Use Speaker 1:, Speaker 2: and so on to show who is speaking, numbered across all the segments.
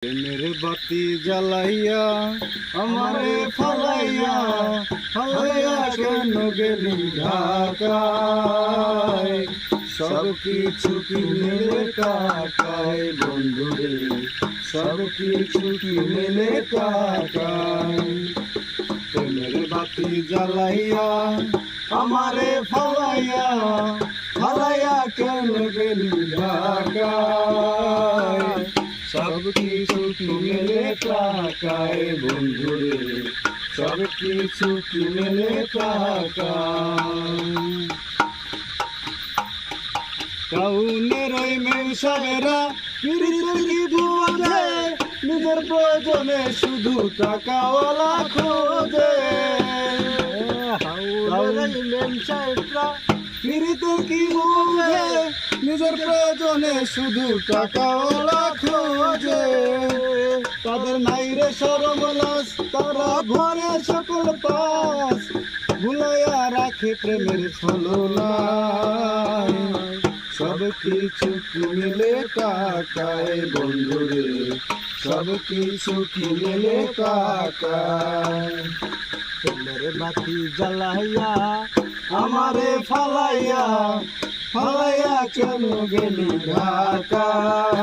Speaker 1: প্রেমের বাতি জ্বালাইয়া আমারে ফালাইয়া ফালাইয়া কেন গেলি ঢাকায়? সব কিছু কিনে কাকায় বন্ধুরে, সব কিছু কিনে কাকায়। প্রেমের বাতি জ্বালাইয়া আমারে ফালাইয়া ফালাইয়া কেন গেলি ঢাকায়? সব কিছু কিনে কাকায় বন্ধুরে, সব কিছু কিনে কাকায়। টাউনের ওই মেমসাহেরা পিরিতের কি বুঝে, নিজের প্রয়োজনে শুধু টাকাওয়ালা খোঁজে। পিরিতের কি বুঝে, নিজের প্রয়োজনে শুধু টাকাওয়ালা খোঁজে। তাদের নাই রে শরম লাজ, তারা ভরে সকল পাস, ভুলাইয়া রাখে প্রেমের ছলনায়। সব কিছু কিনলে কাকায় বন্ধুরে, সব কিছু কিনলে কাকায়। প্রেমের বাতি জ্বালাইয়া আমারে ফালাইয়া ফালাইয়া কেন গেলি ঢাকায়?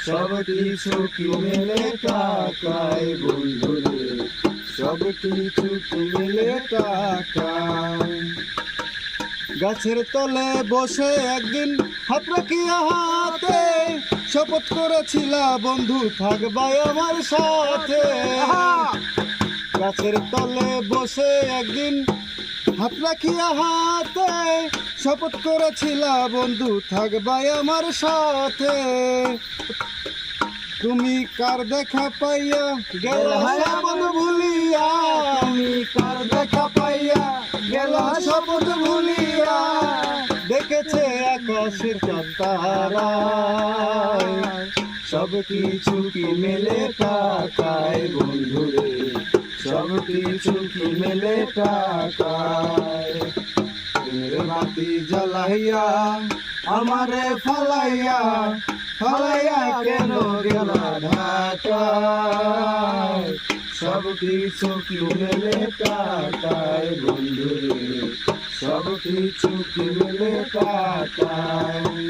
Speaker 1: সব কিছু কিনলে কাকায় বন্ধুরে, সব কিছু কিনলে কাকায়। গাছের তলে বসে একদিন হাত রাখিয়া হাতে শপথ করেছিলা বন্ধু থাকবাই আমার সাথে। গাছের তলে বসে একদিন হাত রাখিয়া হাতে শপথ করেছিলা বন্ধু থাকবাই আমার সাথে। তুমি কার দেখা পাইয়া গেলা শপথ ভুলিয়া, তুমি কার দেখা পাইয়া গেলা শপথ ভুলিয়া। দেখেছে আকাশের চাঁদ তারায়, সব কিছু কি মেলে কাকায় বন্ধুরে, সব কিছু কি মেলে কাকায়। প্রেমের বাতি জ্বালাইয়া আমারে ফালাইয়া ফালাইয়া কেন গেলা ঢাকায়? সব কিছু কি মেলে কাকায় বন্ধুরে, সব কিছু কি মেলে কাকায়।